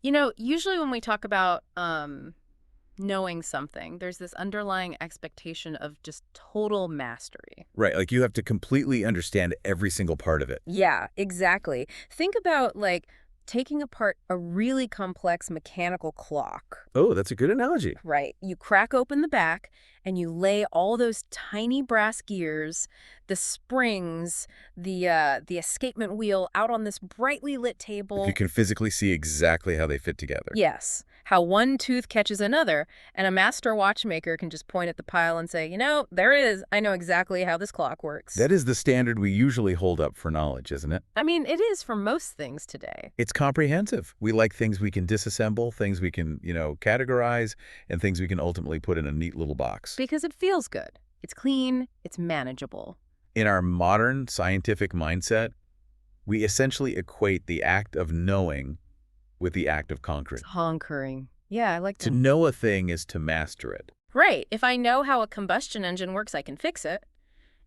Usually when we talk about knowing something, there's this underlying expectation of just total mastery. Right, like you have to completely understand every single part of it. Yeah, exactly. Think about, like, taking apart a really complex mechanical clock. Oh, that's a good analogy. Right. You crack open the back and you lay all those tiny brass gears, the springs, the escapement wheel out on this brightly lit You table. can physically see exactly how they fit together. Yes, how one tooth catches another, and a master watchmaker can just point at the pile and say, there it is. I know exactly how this clock works. That is the standard we usually hold up for knowledge, isn't it? I mean, it is for most things today. It's comprehensive. We like things we can disassemble, things we can, categorize, and things we can ultimately put in a neat little box. Because it feels good. It's clean. It's manageable. In our modern scientific mindset, we essentially equate the act of knowing with the act of conquering. Conquering. Yeah, I like that. To know a thing is to master it. Right. If I know how a combustion engine works, I can fix it.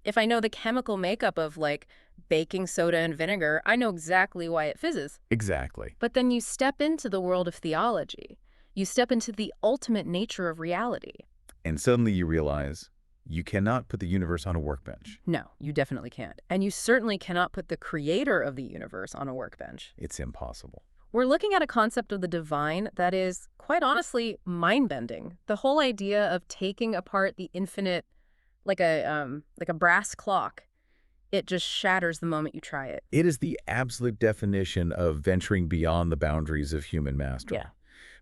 If I know the chemical makeup of, like, baking soda and vinegar, I know exactly why it fizzes. Exactly. But then you step into the world of theology. You step into the ultimate nature of reality. And suddenly you realize you cannot put the universe on a workbench. No, you definitely can't. And you certainly cannot put the creator of the universe on a workbench. It's impossible. We're looking at a concept of the divine that is, quite honestly, mind-bending. The whole idea of taking apart the infinite like a brass clock, it just shatters the moment you try it. It is the absolute definition of venturing beyond the boundaries of human mastery. Yeah.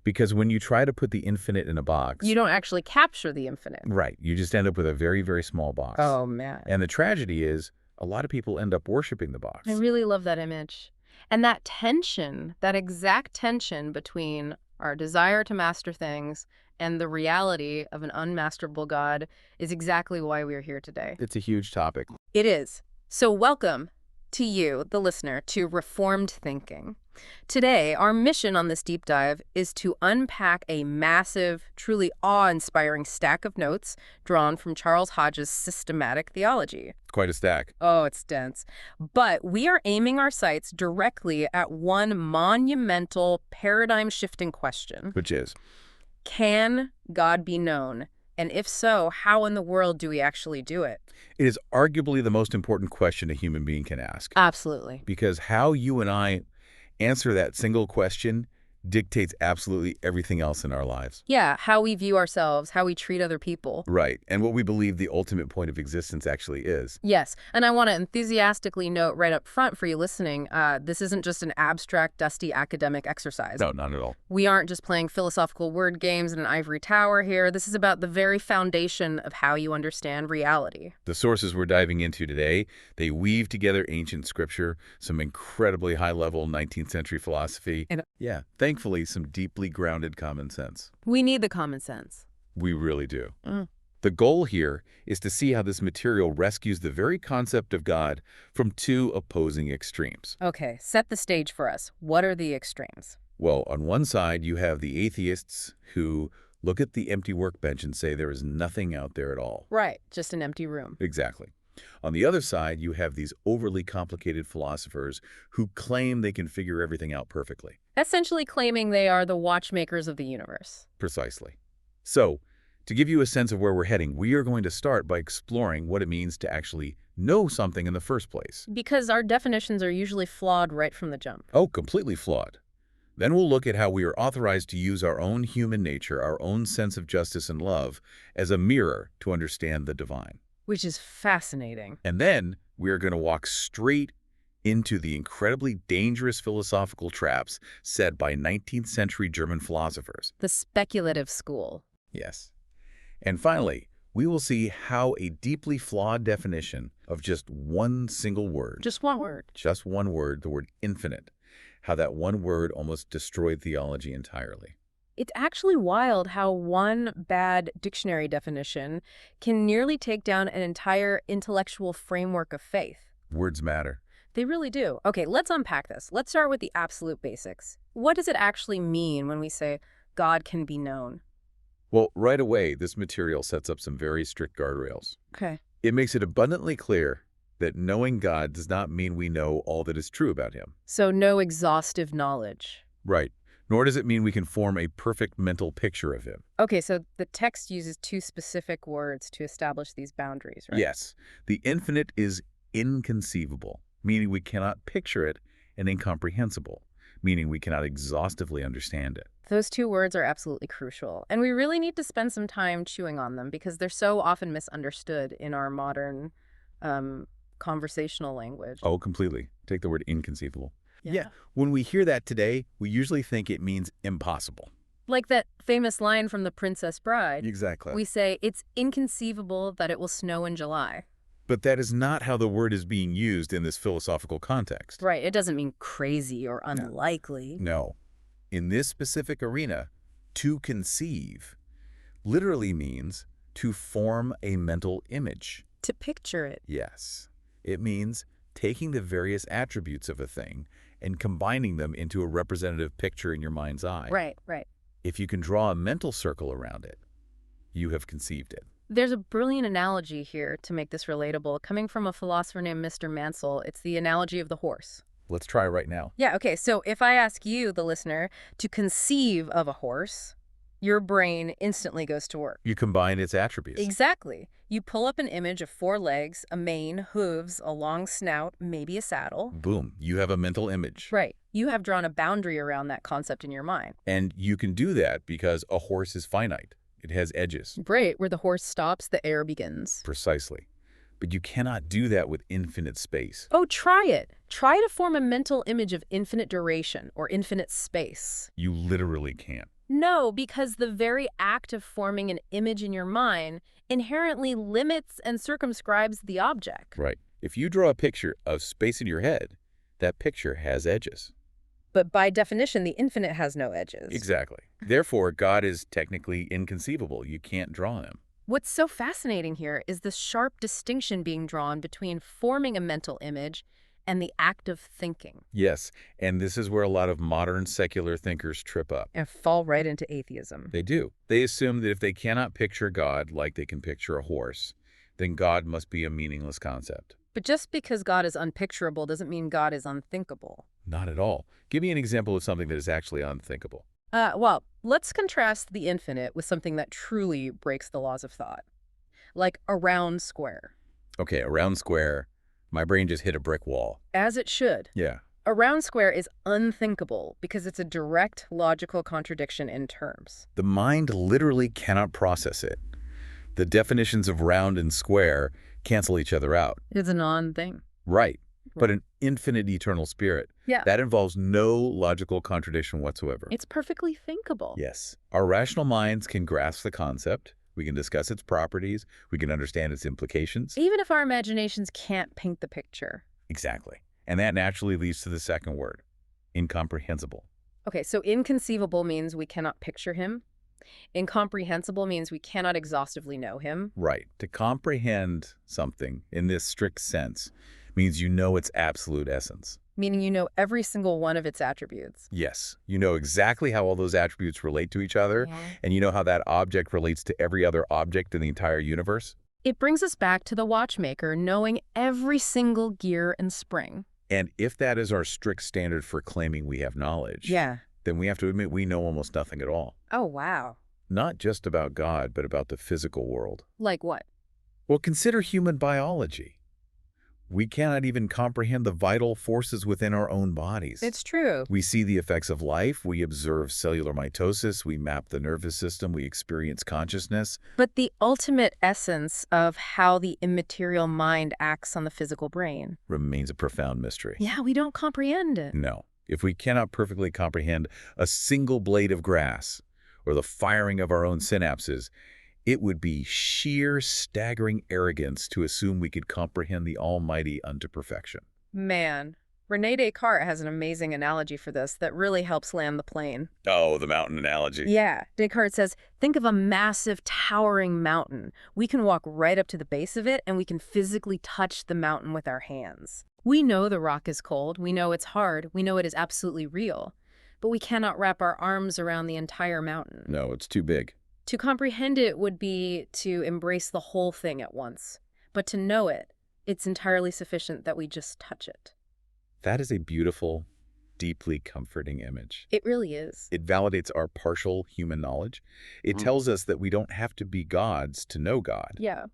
Because when you try to put the infinite in a box... You don't actually capture the infinite. Right. You just end up with a very, very small box. Oh, man. And the tragedy is a lot of people end up worshiping the box. I really love that image. And that tension, that exact tension between our desire to master things and the reality of an unmasterable God is exactly why we're here today. It's a huge topic. It is. So welcome to you, the listener, to Reformed Thinking. Today, our mission on this deep dive is to unpack a massive, truly awe-inspiring stack of notes drawn from Charles Hodge's systematic theology. Quite a stack. Oh, it's dense. But we are aiming our sights directly at one monumental, paradigm-shifting question. Which is? Can God be known? And if so, how in the world do we actually do it? It is arguably the most important question a human being can ask. Absolutely. Because how you and I answer that single question dictates absolutely everything else in our lives. Yeah, how we view ourselves, how we treat other people. Right, and what we believe the ultimate point of existence actually is. Yes, and I want to enthusiastically note right up front for you listening, this isn't just an abstract, dusty academic exercise. No, not at all. We aren't just playing philosophical word games in an ivory tower here. This is about the very foundation of how you understand reality. The sources we're diving into today, they weave together ancient scripture, some incredibly high-level 19th century philosophy, and thankfully, some deeply grounded common sense. We need the common sense. We really do. The goal here is to see how this material rescues the very concept of God from two opposing extremes. Okay, set the stage for us. What are the extremes? Well, on one side, you have the atheists who look at the empty workbench and say there is nothing out there at all. Right, just an empty room. Exactly. On the other side, you have these overly complicated philosophers who claim they can figure everything out perfectly. Essentially claiming they are the watchmakers of the universe. Precisely. So, to give you a sense of where we're heading, we are going to start by exploring what it means to actually know something in the first place. Because our definitions are usually flawed right from the jump. Oh, completely flawed. Then we'll look at how we are authorized to use our own human nature, our own sense of justice and love, as a mirror to understand the divine. Which is fascinating. And then we are going to walk straight into the incredibly dangerous philosophical traps set by 19th century German philosophers. The speculative school. Yes. And finally, we will see how a deeply flawed definition of just one single word, Just one word, the word infinite, how that one word almost destroyed theology entirely. It's actually wild how one bad dictionary definition can nearly take down an entire intellectual framework of faith. Words matter. They really do. Okay, let's unpack this. Let's start with the absolute basics. What does it actually mean when we say God can be known? Well, right away, this material sets up some very strict guardrails. Okay. It makes it abundantly clear that knowing God does not mean we know all that is true about him. So no exhaustive knowledge. Right. nor does it mean we can form a perfect mental picture of him. Okay, so the text uses two specific words to establish these boundaries, right? Yes, the infinite is inconceivable, meaning we cannot picture it, and incomprehensible, meaning we cannot exhaustively understand it. Those two words are absolutely crucial, and we really need to spend some time chewing on them because they're so often misunderstood in our modern conversational language. Oh, completely. Take the word inconceivable. Yeah. When we hear that today, we usually think it means impossible. Like that famous line from The Princess Bride. Exactly. We say, it's inconceivable that it will snow in July. But that is not how the word is being used in this philosophical context. Right, it doesn't mean crazy or unlikely. No. In this specific arena, to conceive literally means to form a mental image. To picture it. Yes. It means taking the various attributes of a thing and combining them into a representative picture in your mind's eye. Right, right. If you can draw a mental circle around it, you have conceived it. There's a brilliant analogy here to make this relatable, coming from a philosopher named Mr. Mansell. It's the analogy of the horse. Let's try right now. Yeah, okay, so if I ask you, the listener, to conceive of a horse, your brain instantly goes to work. You combine its attributes. Exactly. You pull up an image of 4 legs, a mane, hooves, a long snout, maybe a saddle. Boom. You have a mental image. Right. You have drawn a boundary around that concept in your mind. And you can do that because a horse is finite. It has edges. Right, where the horse stops, the air begins. Precisely. But you cannot do that with infinite space. Oh, try it. Try to form a mental image of infinite duration or infinite space. You literally can't. No, because the very act of forming an image in your mind inherently limits and circumscribes the object. Right. If you draw a picture of space in your head, that picture has edges. But by definition, the infinite has no edges. Exactly. Therefore, God is technically inconceivable. You can't draw him. What's so fascinating here is the sharp distinction being drawn between forming a mental image and the act of thinking. Yes, and this is where a lot of modern secular thinkers trip up. And fall right into atheism. They do. They assume that if they cannot picture God like they can picture a horse, then God must be a meaningless concept. But just because God is unpicturable doesn't mean God is unthinkable. Not at all. Give me an example of something that is actually unthinkable. Well, let's contrast the infinite with something that truly breaks the laws of thought, like a round square. Okay, a round square. My brain just hit a brick wall. As it should. Yeah. A round square is unthinkable because it's a direct logical contradiction in terms. The mind literally cannot process it. The definitions of round and square cancel each other out. It's a non-thing. Right. But an infinite eternal spirit, that involves no logical contradiction whatsoever. It's perfectly thinkable. Yes. Our rational minds can grasp the concept. We can discuss its properties. We can understand its implications. Even if our imaginations can't paint the picture. Exactly. And that naturally leads to the second word, incomprehensible. Okay, so inconceivable means we cannot picture him. Incomprehensible means we cannot exhaustively know him. Right. To comprehend something in this strict sense means you know its absolute essence. Meaning you know every single one of its attributes. Yes. You know exactly how all those attributes relate to each other, and you know how that object relates to every other object in the entire universe. It brings us back to the watchmaker knowing every single gear and spring. And if that is our strict standard for claiming we have knowledge, then we have to admit we know almost nothing at all. Oh, wow. Not just about God, but about the physical world. Like what? Well, consider human biology. We cannot even comprehend the vital forces within our own bodies. It's true. We see the effects of life, we observe cellular mitosis, we map the nervous system, we experience consciousness. But the ultimate essence of how the immaterial mind acts on the physical brain remains a profound mystery. Yeah, we don't comprehend it. No. If we cannot perfectly comprehend a single blade of grass or the firing of our own synapses, it would be sheer, staggering arrogance to assume we could comprehend the Almighty unto perfection. Man, René Descartes has an amazing analogy for this that really helps land the plane. Oh, the mountain analogy. Yeah, Descartes says, think of a massive, towering mountain. We can walk right up to the base of it, and we can physically touch the mountain with our hands. We know the rock is cold, we know it's hard, we know it is absolutely real, but we cannot wrap our arms around the entire mountain. No, it's too big. To comprehend it would be to embrace the whole thing at once. But to know it, it's entirely sufficient that we just touch it. That is a beautiful deeply comforting image. It really is. It validates our partial human knowledge. It tells us that we don't have to be gods to know God. Yeah.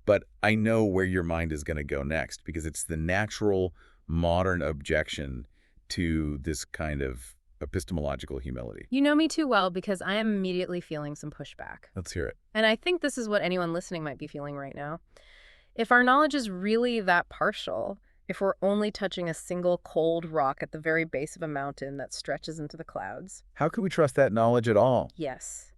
But I know where your mind is going to go next, because it's the natural modern objection to this kind of epistemological humility. You know me too well, because I am immediately feeling some pushback. Let's hear it. And I think this is what anyone listening might be feeling right now. If our knowledge is really that partial, if we're only touching a single cold rock at the very base of a mountain that stretches into the clouds. How can we trust that knowledge at all? Yes.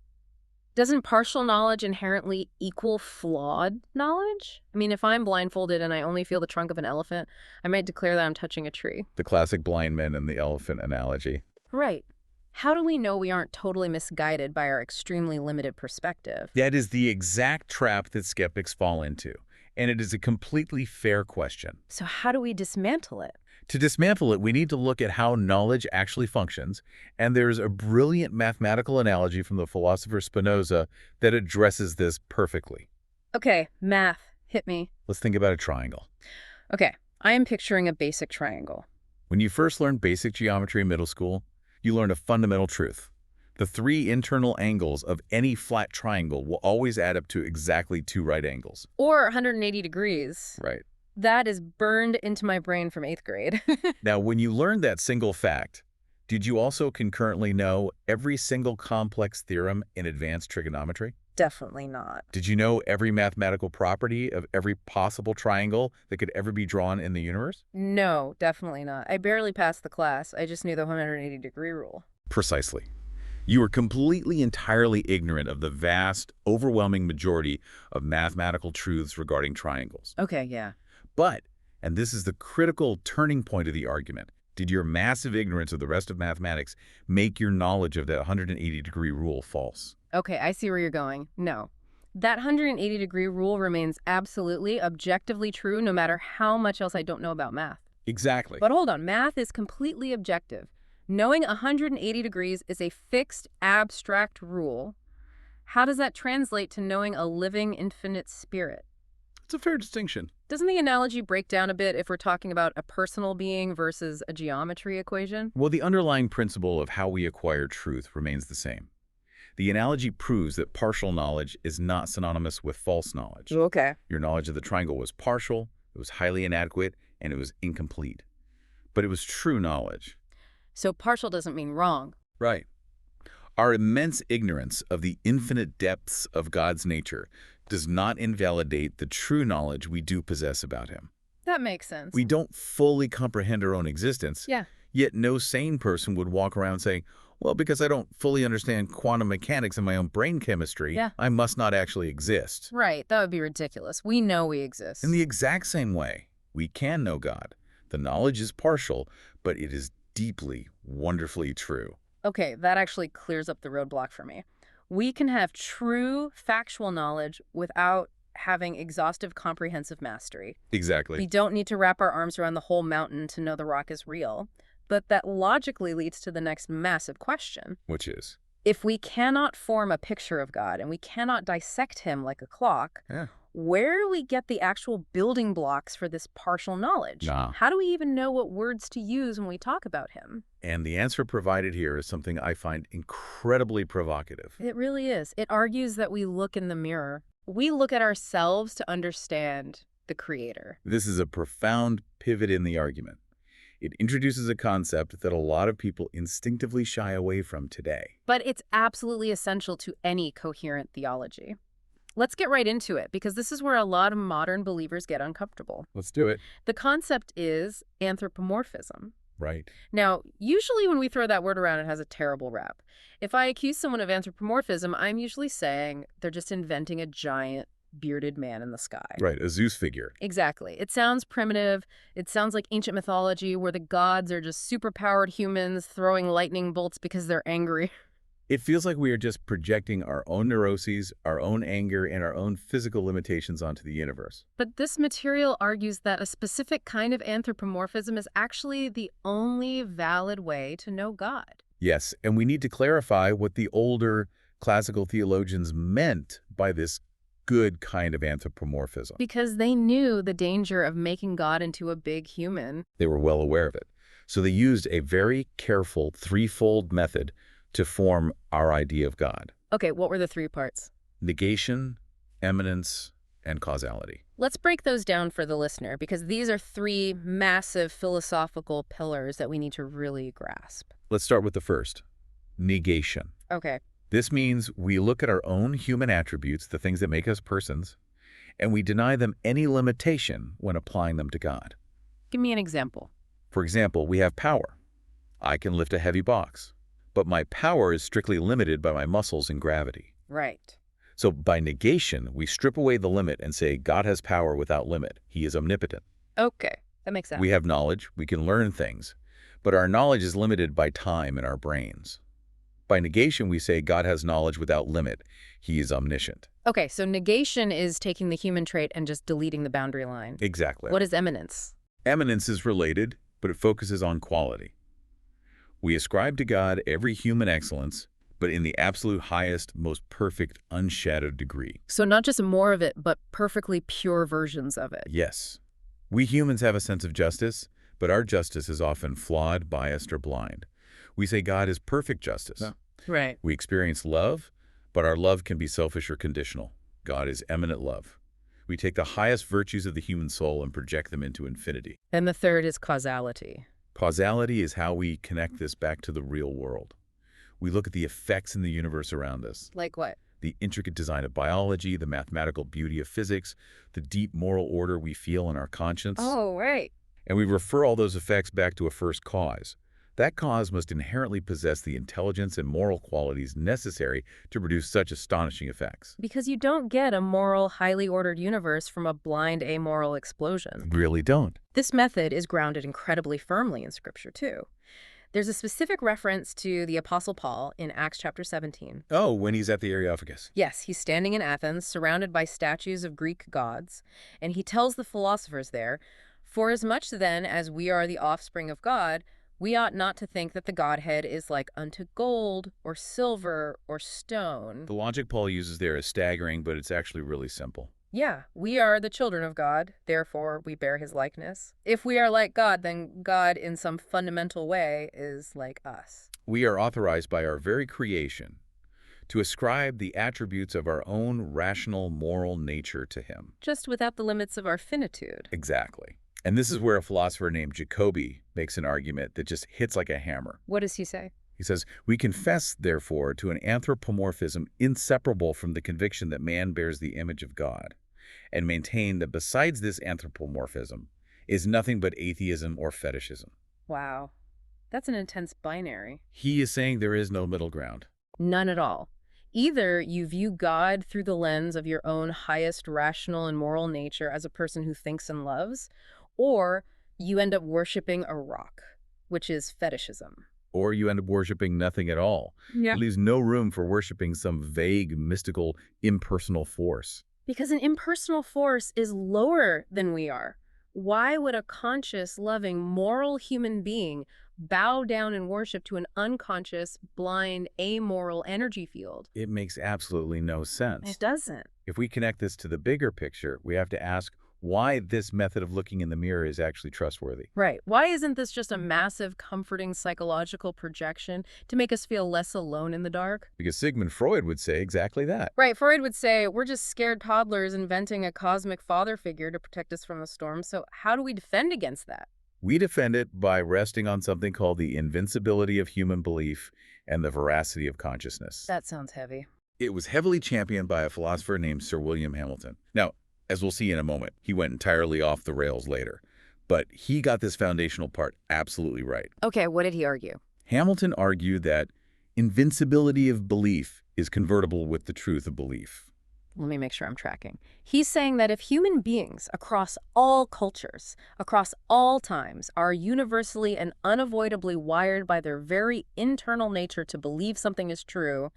Doesn't partial knowledge inherently equal flawed knowledge? I mean, if I'm blindfolded and I only feel the trunk of an elephant, I might declare that I'm touching a tree. The classic blind man and the elephant analogy. Right. How do we know we aren't totally misguided by our extremely limited perspective? That is the exact trap that skeptics fall into. And it is a completely fair question. So how do we dismantle it? To dismantle it, we need to look at how knowledge actually functions, and there's a brilliant mathematical analogy from the philosopher Spinoza that addresses this perfectly. Okay, math, hit me. Let's think about a triangle. Okay, I am picturing a basic triangle. When you first learned basic geometry in middle school, you learned a fundamental truth. The 3 internal angles of any flat triangle will always add up to exactly 2 right angles. Or 180 degrees. Right. That is burned into my brain from 8th grade. Now, when you learned that single fact, did you also concurrently know every single complex theorem in advanced trigonometry? Definitely not. Did you know every mathematical property of every possible triangle that could ever be drawn in the universe? No, definitely not. I barely passed the class. I just knew the 180-degree rule. Precisely. You are completely, entirely ignorant of the vast, overwhelming majority of mathematical truths regarding triangles. Okay, yeah. But, and this is the critical turning point of the argument, did your massive ignorance of the rest of mathematics make your knowledge of that 180-degree rule false? Okay, I see where you're going. No. That 180-degree rule remains absolutely, objectively true no matter how much else I don't know about math. Exactly. But hold on, math is completely objective. Knowing 180 degrees is a fixed, abstract rule. How does that translate to knowing a living, infinite spirit? It's a fair distinction. Doesn't the analogy break down a bit if we're talking about a personal being versus a geometry equation? Well, the underlying principle of how we acquire truth remains the same. The analogy proves that partial knowledge is not synonymous with false knowledge. Okay. Your knowledge of the triangle was partial, it was highly inadequate, and it was incomplete. But it was true knowledge. So partial doesn't mean wrong. Right. Our immense ignorance of the infinite depths of God's nature does not invalidate the true knowledge we do possess about him. That makes sense. We don't fully comprehend our own existence. Yeah. Yet no sane person would walk around saying, well, because I don't fully understand quantum mechanics and my own brain chemistry, I must not actually exist. Right. That would be ridiculous. We know we exist. In the exact same way, we can know God. The knowledge is partial, but it is deeply, wonderfully true. Okay, that actually clears up the roadblock for me. We can have true factual knowledge without having exhaustive comprehensive mastery. Exactly. We don't need to wrap our arms around the whole mountain to know the rock is real. But that logically leads to the next massive question. Which is? If we cannot form a picture of God and we cannot dissect him like a clock, where do we get the actual building blocks for this partial knowledge? How do we even know what words to use when we talk about him? And the answer provided here is something I find incredibly provocative. It really is. It argues that we look in the mirror. We look at ourselves to understand the Creator. This is a profound pivot in the argument. It introduces a concept that a lot of people instinctively shy away from today. But it's absolutely essential to any coherent theology. Let's get right into it, because this is where a lot of modern believers get uncomfortable. Let's do it. The concept is anthropomorphism. Right. Now, usually when we throw that word around, it has a terrible rap. If I accuse someone of anthropomorphism, I'm usually saying they're just inventing a giant bearded man in the sky. Right, a Zeus figure. Exactly. It sounds primitive. It sounds like ancient mythology where the gods are just superpowered humans throwing lightning bolts because they're angry. It feels like we are just projecting our own neuroses, our own anger, and our own physical limitations onto the universe. But this material argues that a specific kind of anthropomorphism is actually the only valid way to know God. Yes, and we need to clarify what the older classical theologians meant by this good kind of anthropomorphism. Because they knew the danger of making God into a big human. They were well aware of it. So they used a very careful threefold method to form our idea of God: Okay, what were the three parts? negation, eminence, and causality. Let's break those down for the listener, because these are three massive philosophical pillars that we need to really grasp. Let's start with the first, negation. Okay. This means we look at our own human attributes, the things that make us persons, and we deny them any limitation when applying them to God. Give me an example. For example, we have power. I can lift a heavy box, but my power is strictly limited by my muscles and gravity. Right. So by negation, we strip away the limit and say God has power without limit. He is omnipotent. Okay, that makes sense. We have knowledge, we can learn things, but our knowledge is limited by time in our brains. By negation, we say God has knowledge without limit. He is omniscient. Okay, so negation is taking the human trait and just deleting the boundary line. Exactly. What is eminence? Eminence is related, but it focuses on quality. We ascribe to God every human excellence, but in the absolute highest, most perfect, unshadowed degree. So not just more of it, but perfectly pure versions of it. Yes. We humans have a sense of justice, but our justice is often flawed, biased, or blind. We say God is perfect justice. No. Right. We experience love, but our love can be selfish or conditional. God is eminent love. We take the highest virtues of the human soul and project them into infinity. And the third is causality. Causality is how we connect this back to the real world. We look at the effects in the universe around us. Like what? The intricate design of biology, the mathematical beauty of physics, the deep moral order we feel in our conscience. Oh, right. And we refer all those effects back to a first cause. That cause must inherently possess the intelligence and moral qualities necessary to produce such astonishing effects. Because you don't get a moral, highly ordered universe from a blind, amoral explosion. Really don't. This method is grounded incredibly firmly in Scripture, too. There's a specific reference to the Apostle Paul in Acts chapter 17. Oh, when he's at the Areopagus. Yes, he's standing in Athens, surrounded by statues of Greek gods, and he tells the philosophers there, "Forasmuch then as we are the offspring of God, we ought not to think that the Godhead is like unto gold or silver or stone." The logic Paul uses there is staggering, but it's actually really simple. Yeah, we are the children of God, therefore we bear his likeness. If we are like God, then God in some fundamental way is like us. We are authorized by our very creation to ascribe the attributes of our own rational, moral nature to him. Just without the limits of our finitude. Exactly. And this is where a philosopher named Jacobi makes an argument that just hits like a hammer. What does he say? He says, "We confess, therefore, to an anthropomorphism inseparable from the conviction that man bears the image of God, and maintain that besides this anthropomorphism is nothing but atheism or fetishism." Wow. That's an intense binary. He is saying there is no middle ground. None at all. Either you view God through the lens of your own highest rational and moral nature as a person who thinks and loves, or you end up worshiping a rock, which is fetishism. Or you end up worshiping nothing at all. Yeah. It leaves no room for worshiping some vague, mystical, impersonal force. Because an impersonal force is lower than we are. Why would a conscious, loving, moral human being bow down and worship to an unconscious, blind, amoral energy field? It makes absolutely no sense. It doesn't. If we connect this to the bigger picture, we have to ask why this method of looking in the mirror is actually trustworthy. Right. Why isn't this just a massive, comforting psychological projection to make us feel less alone in the dark? Because Sigmund Freud would say exactly that. Right. Freud would say, we're just scared toddlers inventing a cosmic father figure to protect us from the storm. So how do we defend against that? We defend it by resting on something called the invincibility of human belief and the veracity of consciousness. That sounds heavy. It was heavily championed by a philosopher named Sir William Hamilton. Now, as we'll see in a moment, he went entirely off the rails later. But he got this foundational part absolutely right. Okay, what did he argue? Hamilton argued that invincibility of belief is convertible with the truth of belief. Let me make sure I'm tracking. He's saying that if human beings across all cultures, across all times, are universally and unavoidably wired by their very internal nature to believe something is true,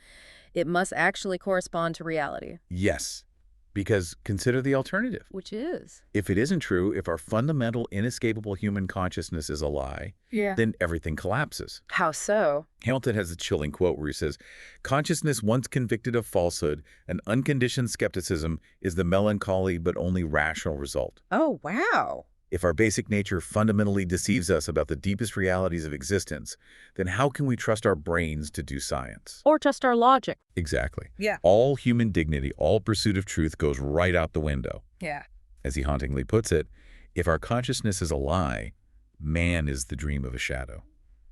it must actually correspond to reality. Yes, because consider the alternative. Which is? If it isn't true, if our fundamental, inescapable human consciousness is a lie, then everything collapses. How so? Hamilton has a chilling quote where he says, "Consciousness once convicted of falsehood, an unconditioned skepticism is the melancholy but only rational result." Oh, wow. If our basic nature fundamentally deceives us about the deepest realities of existence, then how can we trust our brains to do science? Or just our logic. Exactly. Yeah. All human dignity, all pursuit of truth goes right out the window. Yeah. As he hauntingly puts it, if our consciousness is a lie, man is the dream of a shadow.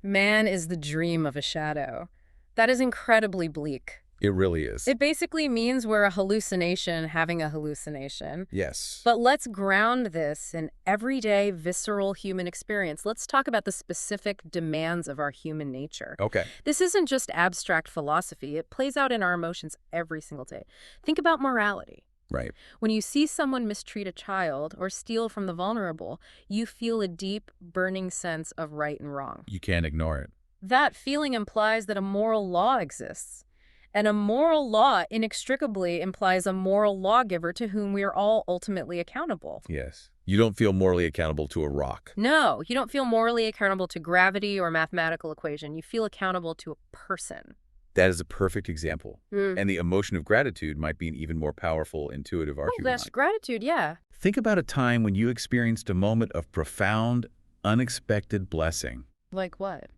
Man is the dream of a shadow. That is incredibly bleak. It really is. It basically means we're a hallucination having a hallucination. Yes. But let's ground this in everyday, visceral human experience. Let's talk about the specific demands of our human nature. Okay. This isn't just abstract philosophy. It plays out in our emotions every single day. Think about morality. Right. When you see someone mistreat a child or steal from the vulnerable, you feel a deep, burning sense of right and wrong. You can't ignore it. That feeling implies that a moral law exists. And a moral law inextricably implies a moral lawgiver to whom we are all ultimately accountable. Yes. You don't feel morally accountable to a rock. No, you don't feel morally accountable to gravity or mathematical equation. You feel accountable to a person. That is a perfect example. Mm. And the emotion of gratitude might be an even more powerful, intuitive argument. That's gratitude, yeah. Think about a time when you experienced a moment of profound, unexpected blessing. Like what?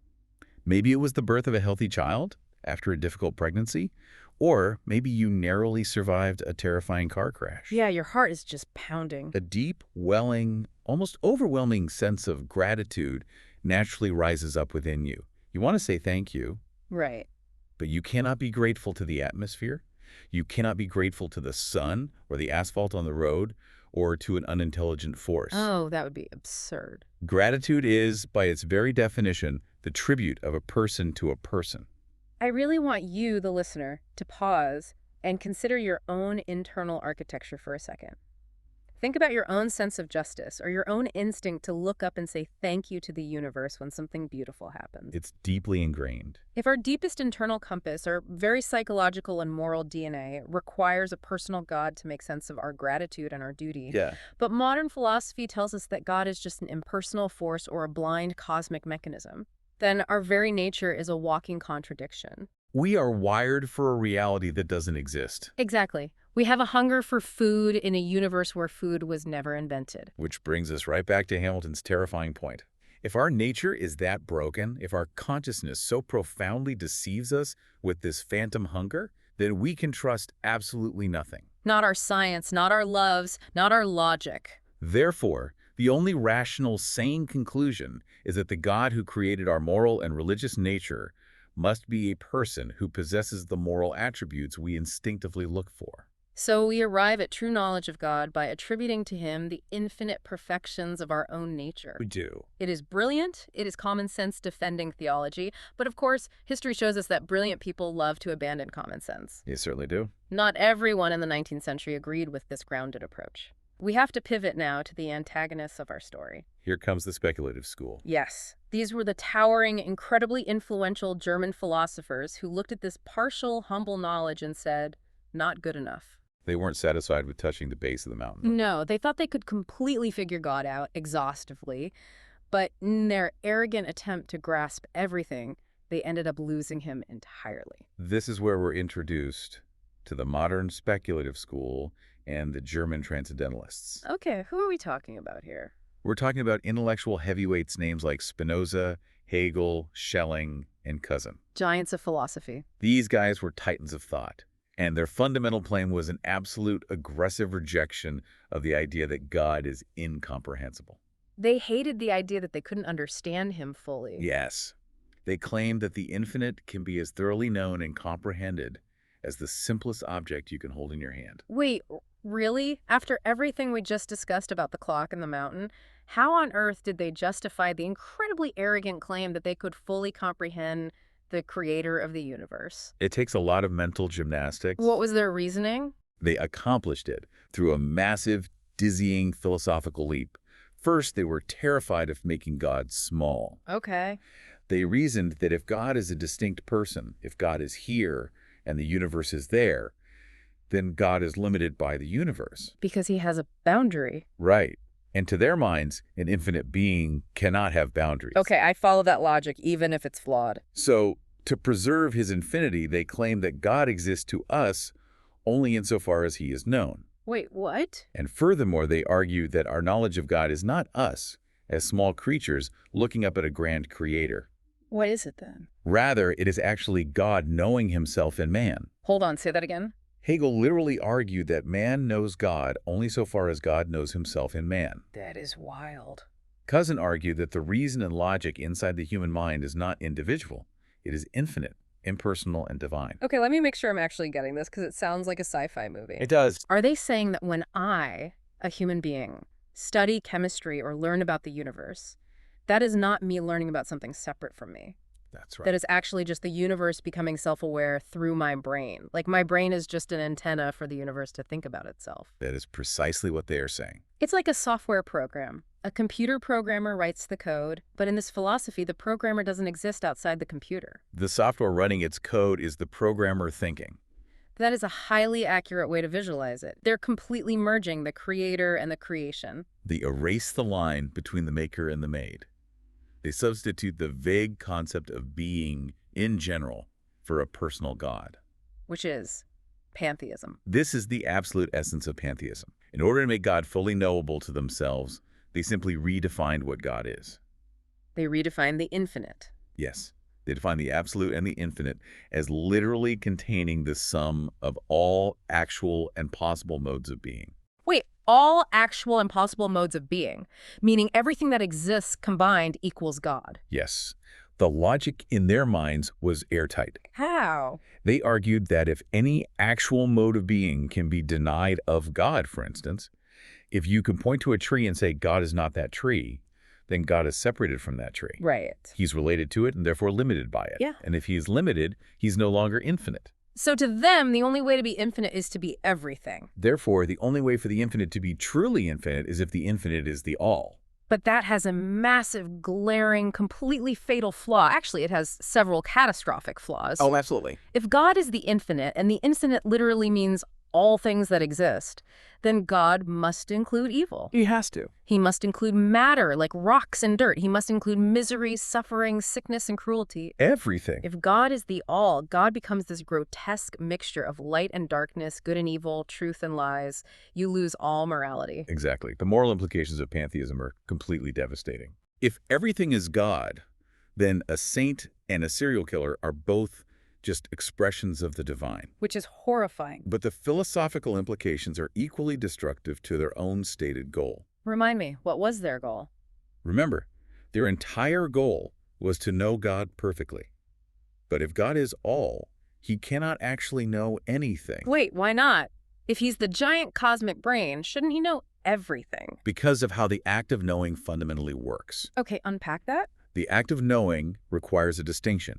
Maybe it was the birth of a healthy child after a difficult pregnancy, or maybe you narrowly survived a terrifying car crash. Yeah, your heart is just pounding. A deep, welling, almost overwhelming sense of gratitude naturally rises up within you. You want to say thank you. Right. But you cannot be grateful to the atmosphere. You cannot be grateful to the sun or the asphalt on the road or to an unintelligent force. Oh, that would be absurd. Gratitude is, by its very definition, the tribute of a person to a person. I really want you, the listener, to pause and consider your own internal architecture for a second. Think about your own sense of justice or your own instinct to look up and say thank you to the universe when something beautiful happens. It's deeply ingrained. If our deepest internal compass, our very psychological and moral DNA, requires a personal God to make sense of our gratitude and our duty, but modern philosophy tells us that God is just an impersonal force or a blind cosmic mechanism, then our very nature is a walking contradiction. We are wired for a reality that doesn't exist. Exactly. We have a hunger for food in a universe where food was never invented. Which brings us right back to Hamilton's terrifying point. If our nature is that broken, if our consciousness so profoundly deceives us with this phantom hunger, then we can trust absolutely nothing. Not our science, not our loves, not our logic. Therefore, the only rational, sane conclusion is that the God who created our moral and religious nature must be a person who possesses the moral attributes we instinctively look for. So we arrive at true knowledge of God by attributing to him the infinite perfections of our own nature. We do. It is brilliant. It is common sense defending theology. But of course, history shows us that brilliant people love to abandon common sense. You certainly do. Not everyone in the 19th century agreed with this grounded approach. We have to pivot now to the antagonists of our story. Here comes the speculative school. Yes. These were the towering, incredibly influential German philosophers who looked at this partial, humble knowledge and said, not good enough. They weren't satisfied with touching the base of the mountain. No, they thought they could completely figure God out exhaustively, but in their arrogant attempt to grasp everything, they ended up losing him entirely. This is where we're introduced to the modern speculative school and the German transcendentalists. Okay, who are we talking about here? We're talking about intellectual heavyweights names like Spinoza, Hegel, Schelling, and Cousin. Giants of philosophy. These guys were titans of thought, and their fundamental claim was an absolute aggressive rejection of the idea that God is incomprehensible. They hated the idea that they couldn't understand him fully. Yes. They claimed that the infinite can be as thoroughly known and comprehended as the simplest object you can hold in your hand. Wait, really? After everything we just discussed about the clock and the mountain, how on earth did they justify the incredibly arrogant claim that they could fully comprehend the creator of the universe? It takes a lot of mental gymnastics. What was their reasoning? They accomplished it through a massive, dizzying philosophical leap. First, they were terrified of making God small. Okay. They reasoned that if God is a distinct person, if God is here and the universe is there, then God is limited by the universe. Because he has a boundary. Right. And to their minds, an infinite being cannot have boundaries. Okay, I follow that logic, even if it's flawed. So, to preserve his infinity, they claim that God exists to us only insofar as he is known. Wait, what? And furthermore, they argue that our knowledge of God is not us, as small creatures looking up at a grand creator. What is it then? Rather, it is actually God knowing himself in man. Hold on, say that again. Hegel literally argued that man knows God only so far as God knows himself in man. That is wild. Cousin argued that the reason and logic inside the human mind is not individual. It is infinite, impersonal, and divine. Okay, let me make sure I'm actually getting this because it sounds like a sci-fi movie. It does. Are they saying that when I, a human being, study chemistry or learn about the universe, that is not me learning about something separate from me? That's right. That is actually just the universe becoming self-aware through my brain. Like my brain is just an antenna for the universe to think about itself. That is precisely what they are saying. It's like a software program. A computer programmer writes the code, but in this philosophy, the programmer doesn't exist outside the computer. The software running its code is the programmer thinking. That is a highly accurate way to visualize it. They're completely merging the creator and the creation. They erase the line between the maker and the made. They substitute the vague concept of being in general for a personal God. Which is pantheism. This is the absolute essence of pantheism. In order to make God fully knowable to themselves, they simply redefined what God is. They redefine the infinite. Yes, they define the absolute and the infinite as literally containing the sum of all actual and possible modes of being. Wait, all actual and possible modes of being, meaning everything that exists combined equals God. Yes, the logic in their minds was airtight. How? They argued that if any actual mode of being can be denied of God, for instance, if you can point to a tree and say God is not that tree, then God is separated from that tree. Right. He's related to it and therefore limited by it. Yeah. And if he's limited, he's no longer infinite. So to them, the only way to be infinite is to be everything. Therefore, the only way for the infinite to be truly infinite is if the infinite is the all. But that has a massive, glaring, completely fatal flaw. Actually, it has several catastrophic flaws. Oh, absolutely. If God is the infinite, and the infinite literally means all things that exist, then God must include evil. He has to. He must include matter, like rocks and dirt. He must include misery, suffering, sickness, and cruelty. Everything. If God is the all, God becomes this grotesque mixture of light and darkness, good and evil, truth and lies. You lose all morality. Exactly. The moral implications of pantheism are completely devastating. If everything is God, then a saint and a serial killer are both just expressions of the divine. Which is horrifying. But the philosophical implications are equally destructive to their own stated goal. Remind me, what was their goal? Remember, their entire goal was to know God perfectly. But if God is all, he cannot actually know anything. Wait, why not? If he's the giant cosmic brain, shouldn't he know everything? Because of how the act of knowing fundamentally works. Okay, unpack that. The act of knowing requires a distinction.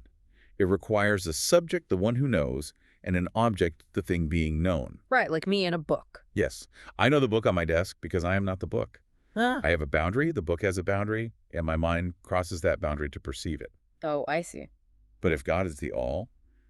It requires a subject, the one who knows, and an object, the thing being known. Right, like me in a book. Yes, I know the book on my desk because I am not the book. Huh. I have a boundary, the book has a boundary, and my mind crosses that boundary to perceive it. Oh, I see. But if God is the all,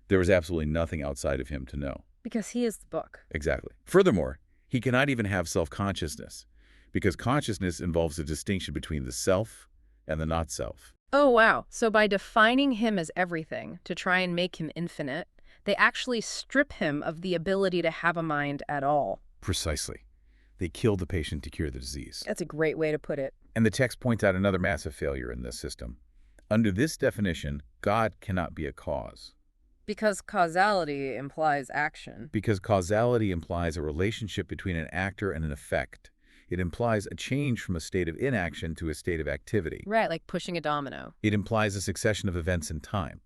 there is absolutely nothing outside of him to know. Because he is the book. Exactly. Furthermore, he cannot even have self-consciousness, because consciousness involves a distinction between the self and the not-self. Oh, wow. So by defining him as everything, to try and make him infinite, they actually strip him of the ability to have a mind at all. Precisely. They kill the patient to cure the disease. That's a great way to put it. And the text points out another massive failure in this system. Under this definition, God cannot be a cause. Because causality implies action. Because causality implies a relationship between an actor and an effect. It implies a change from a state of inaction to a state of activity. Right, like pushing a domino. It implies a succession of events in time.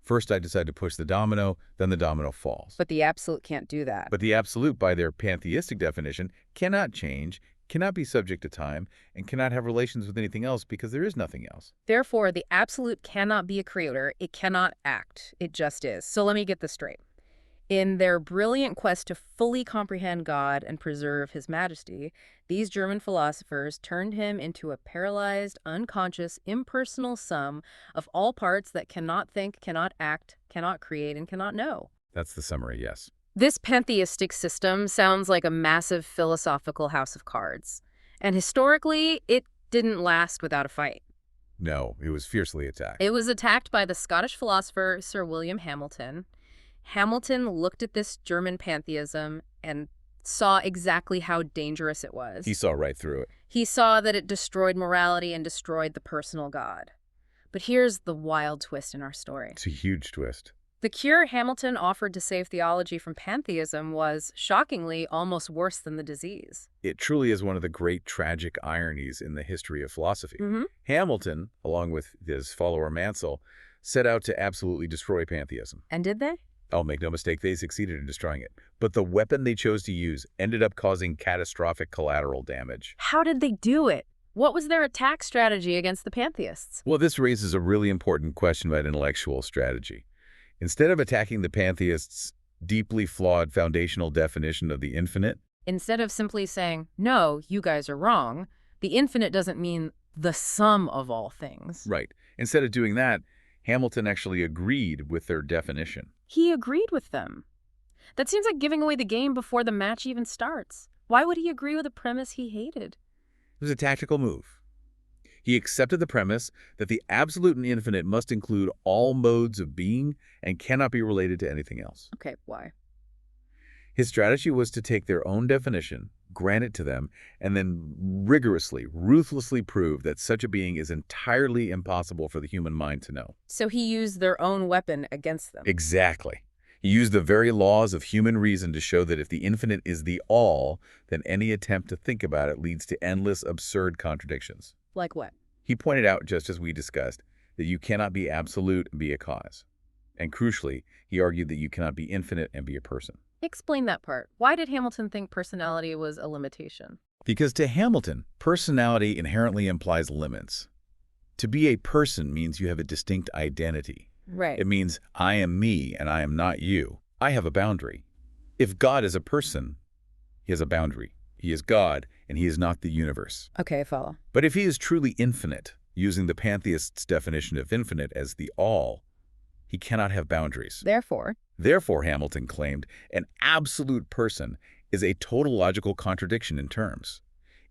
First, I decide to push the domino, then the domino falls. But the absolute can't do that. But the absolute, by their pantheistic definition, cannot change, cannot be subject to time, and cannot have relations with anything else because there is nothing else. Therefore, the absolute cannot be a creator. It cannot act. It just is. So let me get this straight. In their brilliant quest to fully comprehend God and preserve his majesty, these German philosophers turned him into a paralyzed, unconscious, impersonal sum of all parts that cannot think, cannot act, cannot create, and cannot know. That's the summary, yes. This pantheistic system sounds like a massive philosophical house of cards. And historically, it didn't last without a fight. No, it was fiercely attacked. It was attacked by the Scottish philosopher Sir William Hamilton. Hamilton looked at this German pantheism and saw exactly how dangerous it was. He saw right through it. He saw that it destroyed morality and destroyed the personal God. But here's the wild twist in our story. It's a huge twist. The cure Hamilton offered to save theology from pantheism was, shockingly, almost worse than the disease. It truly is one of the great tragic ironies in the history of philosophy. Hamilton, along with his follower Mansell, set out to absolutely destroy pantheism. And did they? Oh, make no mistake, they succeeded in destroying it. But the weapon they chose to use ended up causing catastrophic collateral damage. How did they do it? What was their attack strategy against the pantheists? Well, this raises a really important question about intellectual strategy. Instead of attacking the pantheists' deeply flawed foundational definition of the infinite, Instead of simply saying, no, you guys are wrong, the infinite doesn't mean the sum of all things. right, instead of doing that, Hamilton actually agreed with their definition. He agreed with them. That seems like giving away the game before the match even starts. Why would he agree with a premise he hated? It was a tactical move. He accepted the premise that the absolute and infinite must include all modes of being and cannot be related to anything else. Okay, why? His strategy was to take their own definition, grant it to them, and then rigorously, ruthlessly prove that such a being is entirely impossible for the human mind to know. So he used their own weapon against them. Exactly. He used the very laws of human reason to show that if the infinite is the all, then any attempt to think about it leads to endless, absurd contradictions. Like what? He pointed out, just as we discussed, that you cannot be absolute and be a cause. And crucially, he argued that you cannot be infinite and be a person. Explain that part. Why did Hamilton think personality was a limitation? Because to Hamilton, personality inherently implies limits. To be a person means you have a distinct identity. Right. It means I am me and I am not you. I have a boundary. If God is a person, he has a boundary. He is God, and he is not the universe. Okay, I follow. But if he is truly infinite, using the pantheist's definition of infinite as the all, he cannot have boundaries. Therefore, Hamilton claimed, an absolute person is a tautological contradiction in terms.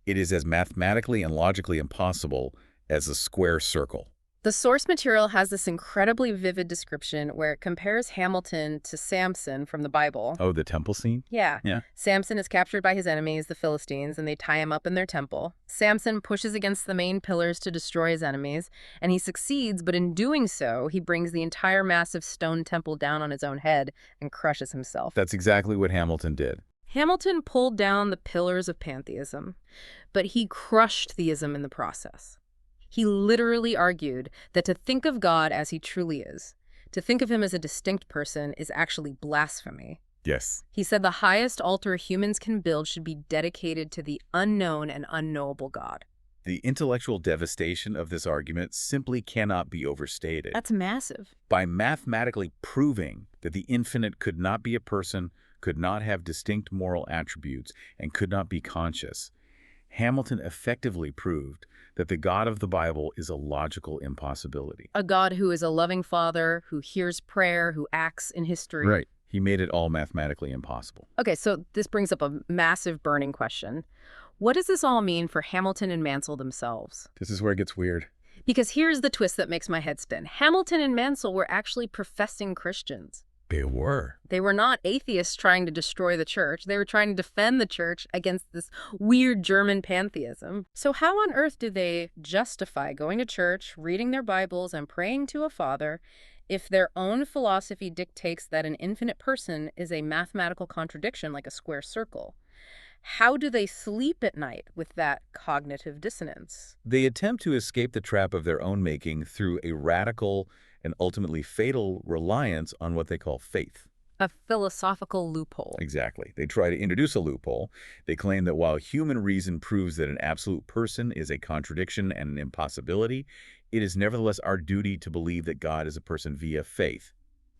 It is as mathematically and logically impossible as a square circle. The source material has this incredibly vivid description where it compares Hamilton to Samson from the Bible. Oh, the temple scene? Yeah. Yeah. Samson is captured by his enemies, the Philistines, and they tie him up in their temple. Samson pushes against the main pillars to destroy his enemies, and he succeeds, but in doing so, he brings the entire massive stone temple down on his own head and crushes himself. That's exactly what Hamilton did. Hamilton pulled down the pillars of pantheism, but he crushed theism in the process. He literally argued that to think of God as he truly is, to think of him as a distinct person, is actually blasphemy. Yes. He said the highest altar humans can build should be dedicated to the unknown and unknowable God. The intellectual devastation of this argument simply cannot be overstated. That's massive. By mathematically proving that the infinite could not be a person, could not have distinct moral attributes, and could not be conscious, Hamilton effectively proved that the God of the Bible is a logical impossibility. A God who is a loving father, who hears prayer, who acts in history. Right. He made it all mathematically impossible. Okay, so this brings up a massive burning question. What does this all mean for Hamilton and Mansell themselves? This is where it gets weird. Because here's the twist that makes my head spin. Hamilton and Mansell were actually professing Christians. They were. They were not atheists trying to destroy the church. They were trying to defend the church against this weird German pantheism. So how on earth do they justify going to church, reading their Bibles, and praying to a father if their own philosophy dictates that an infinite person is a mathematical contradiction like a square circle? How do they sleep at night with that cognitive dissonance? They attempt to escape the trap of their own making through a radical and ultimately fatal reliance on what they call faith. A philosophical loophole. Exactly. They try to introduce a loophole. They claim that while human reason proves that an absolute person is a contradiction and an impossibility, it is nevertheless our duty to believe that God is a person via faith.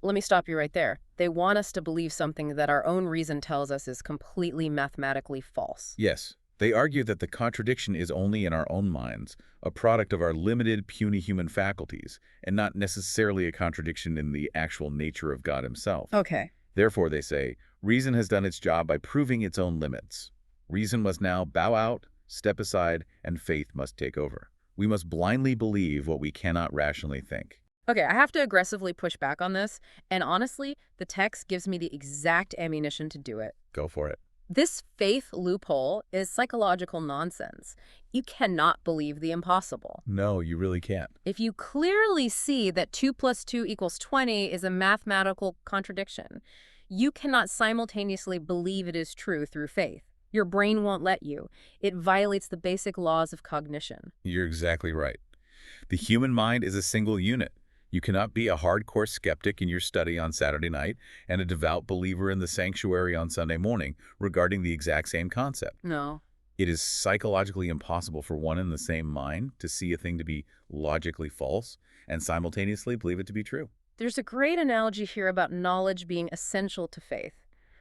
Let me stop you right there. They want us to believe something that our own reason tells us is completely mathematically false. Yes. They argue that the contradiction is only in our own minds, a product of our limited, puny human faculties, and not necessarily a contradiction in the actual nature of God himself. Okay. Therefore, they say, reason has done its job by proving its own limits. Reason must now bow out, step aside, and faith must take over. We must blindly believe what we cannot rationally think. Okay, I have to aggressively push back on this, and honestly, the text gives me the exact ammunition to do it. Go for it. This faith loophole is psychological nonsense. You cannot believe the impossible. No, you really can't. If you clearly see that 2 plus 2 equals 20 is a mathematical contradiction, you cannot simultaneously believe it is true through faith. Your brain won't let you. It violates the basic laws of cognition. You're exactly right. The human mind is a single unit. You cannot be a hardcore skeptic in your study on Saturday night and a devout believer in the sanctuary on Sunday morning regarding the exact same concept. No. It is psychologically impossible for one and the same mind to see a thing to be logically false and simultaneously believe it to be true. There's a great analogy here about knowledge being essential to faith.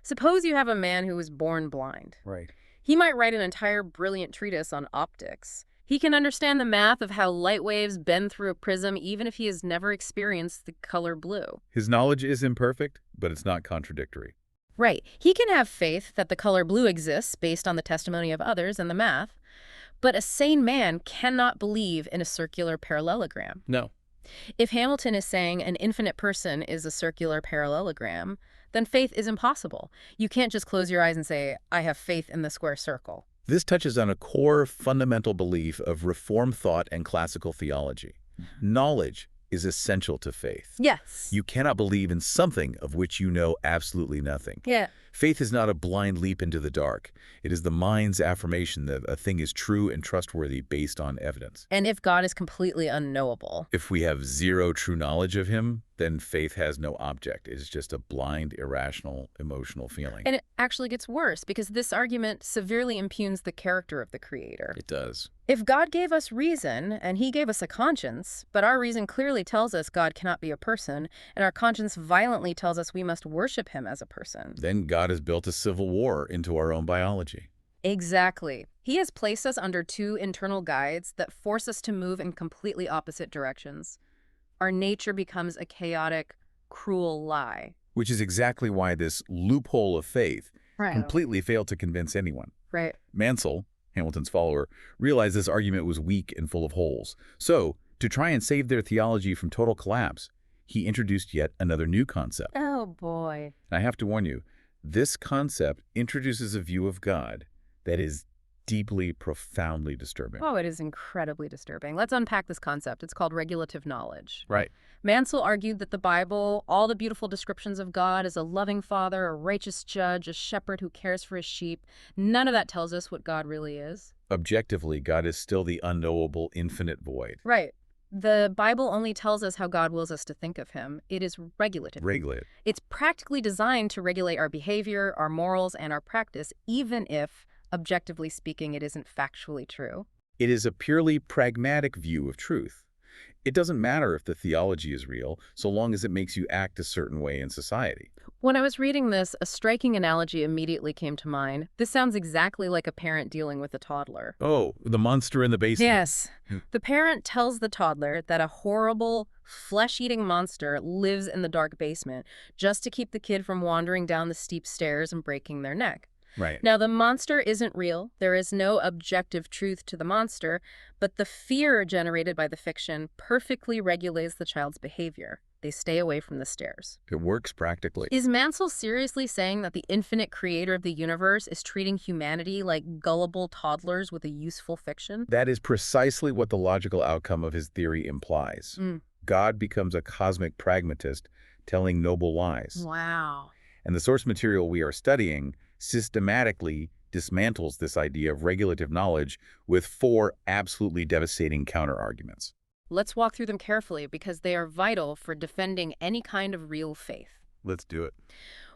Suppose you have a man who was born blind. Right. He might write an entire brilliant treatise on optics. He can understand the math of how light waves bend through a prism even if he has never experienced the color blue. His knowledge is imperfect, but it's not contradictory. Right. He can have faith that the color blue exists based on the testimony of others and the math, but a sane man cannot believe in a circular parallelogram. No. If Hamilton is saying an infinite person is a circular parallelogram, then faith is impossible. You can't just close your eyes and say, I have faith in the square circle. This touches on a core fundamental belief of Reformed thought and classical theology. Knowledge is essential to faith. Yes. You cannot believe in something of which you know absolutely nothing. Yeah. Faith is not a blind leap into the dark. It is the mind's affirmation that a thing is true and trustworthy based on evidence. And if God is completely unknowable. If we have zero true knowledge of him, then faith has no object. It is just a blind, irrational, emotional feeling. And it actually gets worse because this argument severely impugns the character of the Creator. It does. If God gave us reason, and he gave us a conscience, but our reason clearly tells us God cannot be a person, and our conscience violently tells us we must worship him as a person. Then God has built a civil war into our own biology. Exactly. He has placed us under two internal guides that force us to move in completely opposite directions. Our nature becomes a chaotic, cruel lie. Which is exactly why this loophole of faith completely failed to convince anyone. Right. Mansell, Hamilton's follower, realized this argument was weak and full of holes. So, to try and save their theology from total collapse, he introduced yet another new concept. Oh, boy. And I have to warn you, this concept introduces a view of God that is deeply, profoundly disturbing. Oh, it is incredibly disturbing. Let's unpack this concept. It's called regulative knowledge. Right. Mansell argued that the Bible, all the beautiful descriptions of God as a loving father, a righteous judge, a shepherd who cares for his sheep, none of that tells us what God really is. Objectively, God is still the unknowable, infinite void. Right. The Bible only tells us how God wills us to think of him. It is regulative. Regulated. It's practically designed to regulate our behavior, our morals, and our practice, even if, objectively speaking, it isn't factually true. It is a purely pragmatic view of truth. It doesn't matter if the theology is real, so long as it makes you act a certain way in society. When I was reading this, a striking analogy immediately came to mind. This sounds exactly like a parent dealing with a toddler. Oh, the monster in the basement. Yes. The parent tells the toddler that a horrible, flesh-eating monster lives in the dark basement just to keep the kid from wandering down the steep stairs and breaking their neck. Right. Now, the monster isn't real. There is no objective truth to the monster, but the fear generated by the fiction perfectly regulates the child's behavior. They stay away from the stairs. It works practically. Is Mansell seriously saying that the infinite creator of the universe is treating humanity like gullible toddlers with a useful fiction? That is precisely what the logical outcome of his theory implies. God becomes a cosmic pragmatist telling noble lies. Wow. And the source material we are studying systematically dismantles this idea of regulative knowledge with 4 absolutely devastating counter-arguments. Let's walk through them carefully because they are vital for defending any kind of real faith. Let's do it.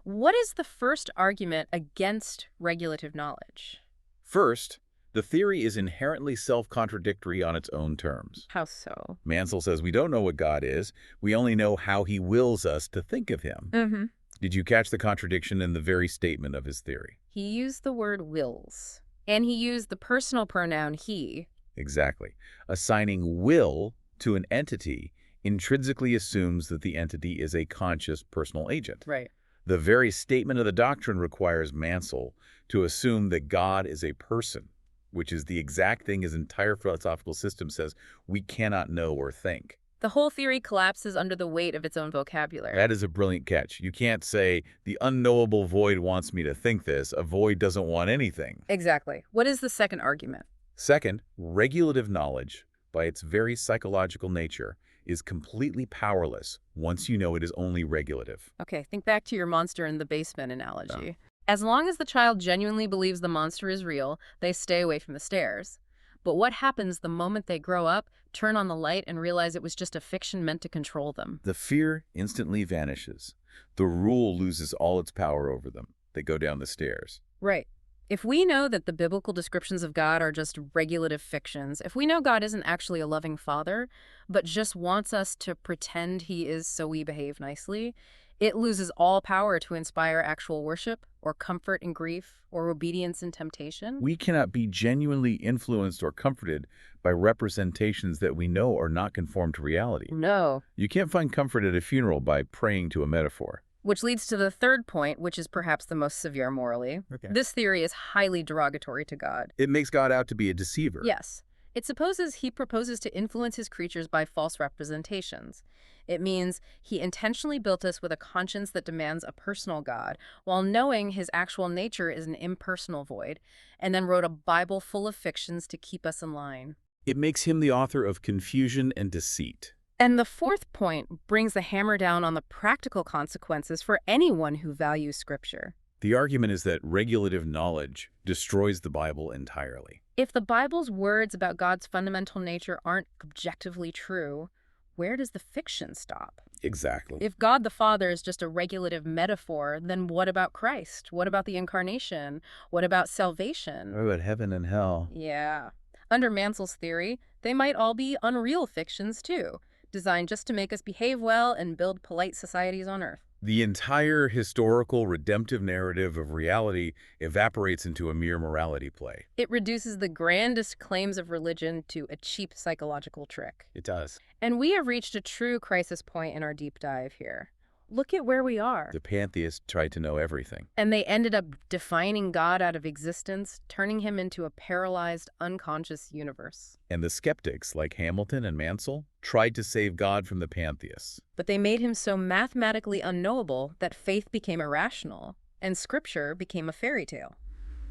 What is the first argument against regulative knowledge? First, the theory is inherently self-contradictory on its own terms. How so? Mansell says we don't know what God is, we only know how he wills us to think of him. Did you catch the contradiction in the very statement of his theory? He used the word wills, and he used the personal pronoun he. Exactly. Assigning will to an entity intrinsically assumes that the entity is a conscious personal agent. Right. The very statement of the doctrine requires Mansell to assume that God is a person, which is the exact thing his entire philosophical system says we cannot know or think. The whole theory collapses under the weight of its own vocabulary. That is a brilliant catch. You can't say, the unknowable void wants me to think this. A void doesn't want anything. Exactly. What is the second argument? Second, regulative knowledge, by its very psychological nature, is completely powerless once you know it is only regulative. Okay, think back to your monster in the basement analogy. As long as the child genuinely believes the monster is real, they stay away from the stairs. But what happens the moment they grow up, turn on the light, and realize it was just a fiction meant to control them? The fear instantly vanishes. The rule loses all its power over them. They go down the stairs. Right. If we know that the biblical descriptions of God are just regulative fictions, if we know God isn't actually a loving father, but just wants us to pretend he is so we behave nicely, it loses all power to inspire actual worship, or comfort in grief, or obedience in temptation. We cannot be genuinely influenced or comforted by representations that we know are not conform to reality. No. You can't find comfort at a funeral by praying to a metaphor. Which leads to the third point, which is perhaps the most severe morally. Okay. This theory is highly derogatory to God. It makes God out to be a deceiver. Yes. It supposes he proposes to influence his creatures by false representations. It means he intentionally built us with a conscience that demands a personal God, while knowing his actual nature is an impersonal void, and then wrote a Bible full of fictions to keep us in line. It makes him the author of confusion and deceit. And the fourth point brings the hammer down on the practical consequences for anyone who values Scripture. The argument is that regulative knowledge destroys the Bible entirely. If the Bible's words about God's fundamental nature aren't objectively true, where does the fiction stop? Exactly. If God the Father is just a regulative metaphor, then what about Christ? What about the Incarnation? What about salvation? What about heaven and hell? Yeah. Under Mansell's theory, they might all be unreal fictions too, designed just to make us behave well and build polite societies on Earth. The entire historical redemptive narrative of reality evaporates into a mere morality play. It reduces the grandest claims of religion to a cheap psychological trick. It does. And we have reached a true crisis point in our deep dive here. Look at where we are. The pantheists tried to know everything. And they ended up defining God out of existence, turning him into a paralyzed, unconscious universe. And the skeptics, like Hamilton and Mansell, tried to save God from the pantheists. But they made him so mathematically unknowable that faith became irrational, and Scripture became a fairy tale.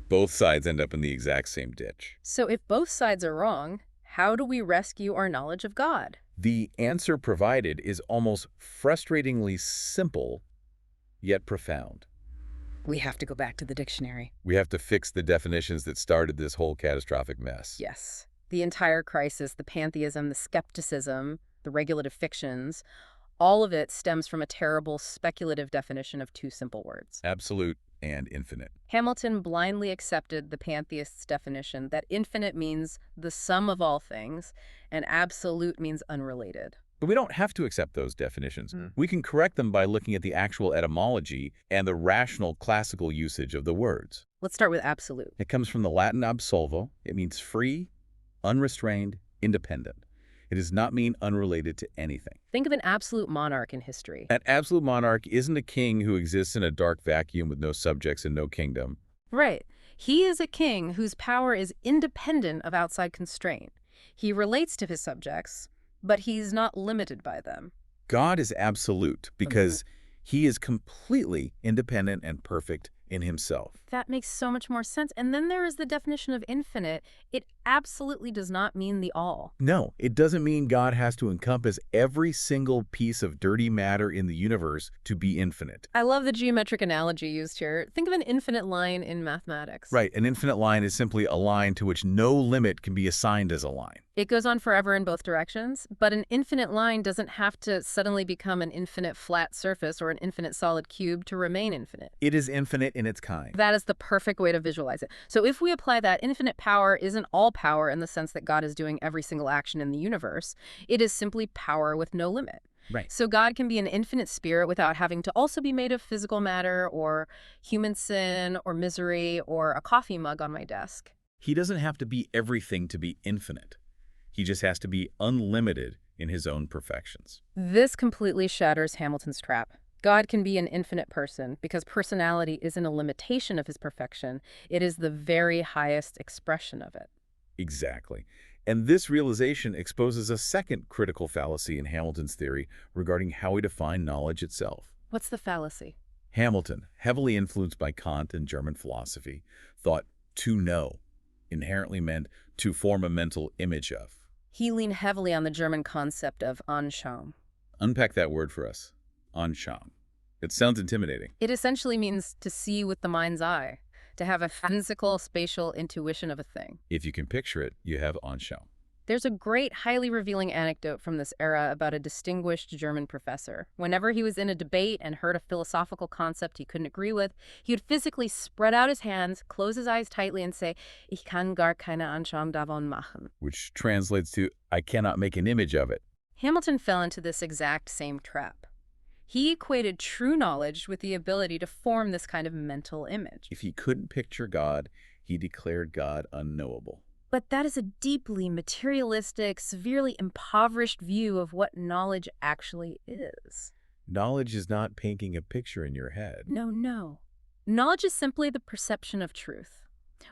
Both sides end up in the exact same ditch. So if both sides are wrong, how do we rescue our knowledge of God? The answer provided is almost frustratingly simple, yet profound. We have to go back to the dictionary. We have to fix the definitions that started this whole catastrophic mess. Yes. The entire crisis, the pantheism, the skepticism, the regulative fictions, all of it stems from a terrible speculative definition of two simple words. Absolute and infinite. Hamilton blindly accepted the pantheist's definition that infinite means the sum of all things, and absolute means unrelated. But we don't have to accept those definitions. We can correct them by looking at the actual etymology and the rational classical usage of the words. Let's start with absolute. It comes from the Latin absolvo. It means free, unrestrained, independent. It does not mean unrelated to anything. Think of an absolute monarch in history. An absolute monarch isn't a king who exists in a dark vacuum with no subjects and no kingdom. Right. He is a king whose power is independent of outside constraint. He relates to his subjects, but he's not limited by them. God is absolute because he is completely independent and perfect in himself. That makes so much more sense. And then there is the definition of infinite. It absolutely does not mean the all. No, it doesn't mean God has to encompass every single piece of dirty matter in the universe to be infinite. I love the geometric analogy used here. Think of an infinite line in mathematics. Right, an infinite line is simply a line to which no limit can be assigned as a line. It goes on forever in both directions, but an infinite line doesn't have to suddenly become an infinite flat surface or an infinite solid cube to remain infinite. It is infinite in its kind. That is the perfect way to visualize it. So if we apply that, infinite power isn't all power in the sense that God is doing every single action in the universe. It is simply power with no limit. Right. So God can be an infinite spirit without having to also be made of physical matter or human sin or misery or a coffee mug on my desk. He doesn't have to be everything to be infinite. He just has to be unlimited in his own perfections. This completely shatters Hamilton's trap. God can be an infinite person because personality isn't a limitation of his perfection. It is the very highest expression of it. Exactly. And this realization exposes a second critical fallacy in Hamilton's theory regarding how we define knowledge itself. What's the fallacy? Hamilton, heavily influenced by Kant and German philosophy, thought to know inherently meant to form a mental image of. He leaned heavily on the German concept of Anschauung. Unpack that word for us. Anschauung. It sounds intimidating. It essentially means to see with the mind's eye, to have a physical, spatial intuition of a thing. If you can picture it, you have Anschauung. There's a great, highly revealing anecdote from this era about a distinguished German professor. Whenever he was in a debate and heard a philosophical concept he couldn't agree with, he would physically spread out his hands, close his eyes tightly, and say, "Ich kann gar keine Anschauung davon machen," which translates to, I cannot make an image of it. Hamilton fell into this exact same trap. He equated true knowledge with the ability to form this kind of mental image. If he couldn't picture God, he declared God unknowable. But that is a deeply materialistic, severely impoverished view of what knowledge actually is. Knowledge is not painting a picture in your head. No. Knowledge is simply the perception of truth.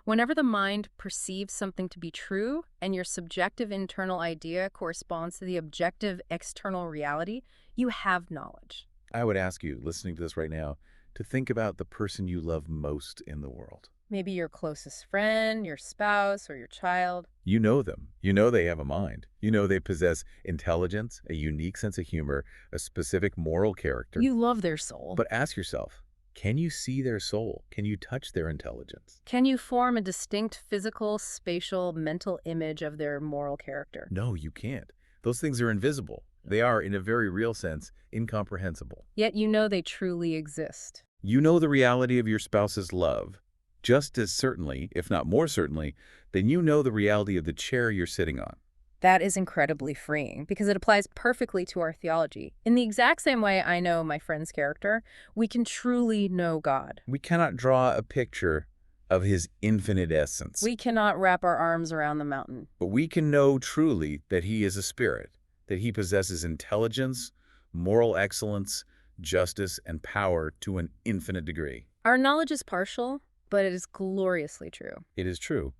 Whenever the mind perceives something to be true and your subjective internal idea corresponds to the objective external reality, you have knowledge. I would ask you, listening to this right now, to think about the person you love most in the world. Maybe your closest friend, your spouse, or your child. You know them. You know they have a mind. You know they possess intelligence, a unique sense of humor, a specific moral character. You love their soul. But ask yourself, can you see their soul? Can you touch their intelligence? Can you form a distinct physical, spatial, mental image of their moral character? No, you can't. Those things are invisible. They are, in a very real sense, incomprehensible. Yet you know they truly exist. You know the reality of your spouse's love just as certainly, if not more certainly, than you know the reality of the chair you're sitting on. That is incredibly freeing because it applies perfectly to our theology. In the exact same way I know my friend's character, we can truly know God. We cannot draw a picture of his infinite essence. We cannot wrap our arms around the mountain. But we can know truly that he is a spirit, that he possesses intelligence, moral excellence, justice, and power to an infinite degree. Our knowledge is partial, but it is gloriously true. It is true.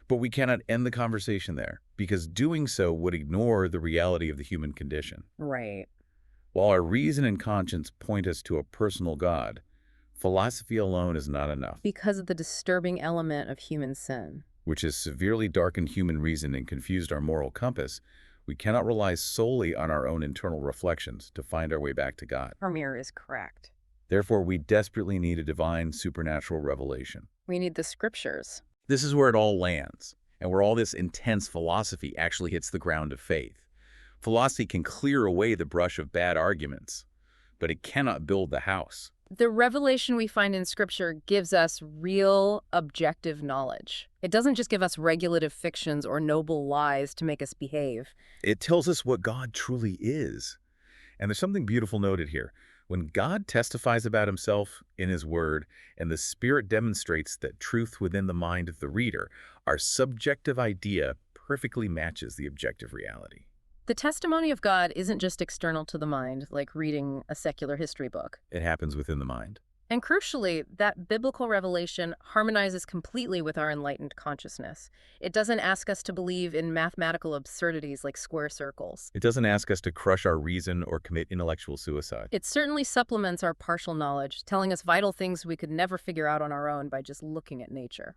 But we cannot end the conversation there, because doing so would ignore the reality of the human condition. Right. While our reason and conscience point us to a personal God, philosophy alone is not enough. Because of the disturbing element of human sin, which has severely darkened human reason and confused our moral compass, we cannot rely solely on our own internal reflections to find our way back to God. Amir is correct. Therefore, we desperately need a divine supernatural revelation. We need the scriptures. This is where it all lands, and where all this intense philosophy actually hits the ground of faith. Philosophy can clear away the brush of bad arguments, but it cannot build the house. The revelation we find in Scripture gives us real, objective knowledge. It doesn't just give us regulative fictions or noble lies to make us behave. It tells us what God truly is. And there's something beautiful noted here. When God testifies about himself in his word, and the Spirit demonstrates that truth within the mind of the reader, our subjective idea perfectly matches the objective reality. The testimony of God isn't just external to the mind, like reading a secular history book. It happens within the mind. And crucially, that biblical revelation harmonizes completely with our enlightened consciousness. It doesn't ask us to believe in mathematical absurdities like square circles. It doesn't ask us to crush our reason or commit intellectual suicide. It certainly supplements our partial knowledge, telling us vital things we could never figure out on our own by just looking at nature.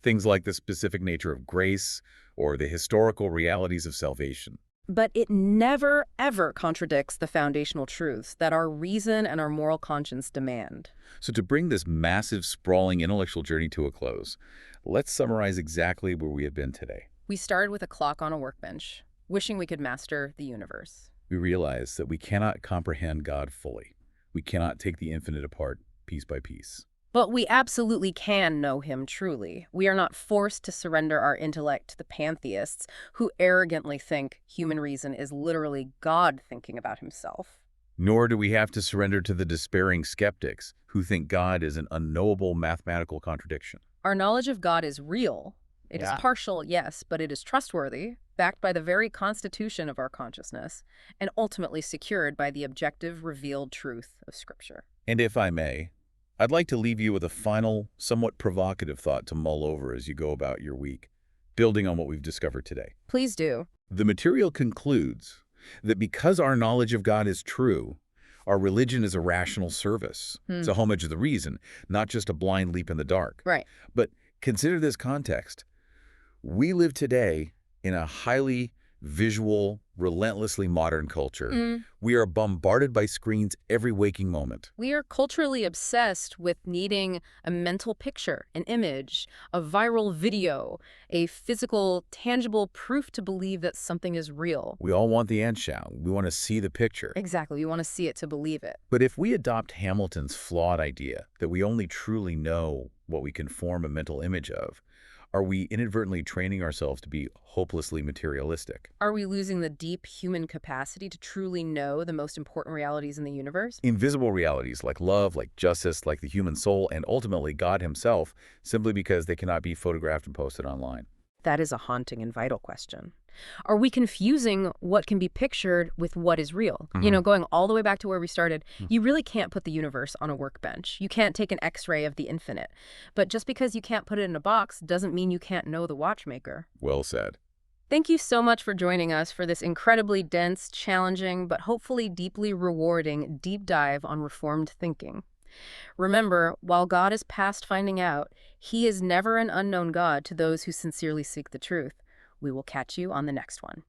Things like the specific nature of grace or the historical realities of salvation. But it never, ever contradicts the foundational truths that our reason and our moral conscience demand. So to bring this massive, sprawling intellectual journey to a close, let's summarize exactly where we have been today. We started with a clock on a workbench, wishing we could master the universe. We realize that we cannot comprehend God fully. We cannot take the infinite apart piece by piece. But we absolutely can know him truly. We are not forced to surrender our intellect to the pantheists who arrogantly think human reason is literally God thinking about himself. Nor do we have to surrender to the despairing skeptics who think God is an unknowable mathematical contradiction. Our knowledge of God is real. It is partial, yes, but it is trustworthy, backed by the very constitution of our consciousness, and ultimately secured by the objective, revealed truth of Scripture. And if I may, I'd like to leave you with a final, somewhat provocative thought to mull over as you go about your week. building on what we've discovered today. Please do. The material concludes that because our knowledge of God is true, our religion is a rational service. It's a homage of the reason, not just a blind leap in the dark. Right. But consider this context. We live today in a highly visual, relentlessly modern culture. We are bombarded by screens every waking moment. We are culturally obsessed with needing a mental picture, an image, a viral video, a physical, tangible proof to believe that something is real. We all want the Anschauung. We want to see the picture. Exactly. You want to see it to believe it. But if we adopt Hamilton's flawed idea that we only truly know what we can form a mental image of, are we inadvertently training ourselves to be hopelessly materialistic? Are we losing the deep human capacity to truly know the most important realities in the universe? Invisible realities like love, like justice, like the human soul, and ultimately God himself, simply because they cannot be photographed and posted online. That is a haunting and vital question. Are we confusing what can be pictured with what is real? You know, going all the way back to where we started, you really can't put the universe on a workbench. You can't take an X-ray of the infinite. But just because you can't put it in a box doesn't mean you can't know the watchmaker. Well said. Thank you so much for joining us for this incredibly dense, challenging, but hopefully deeply rewarding deep dive on Reformed thinking. Remember, while God is past finding out, he is never an unknown God to those who sincerely seek the truth. We will catch you on the next one.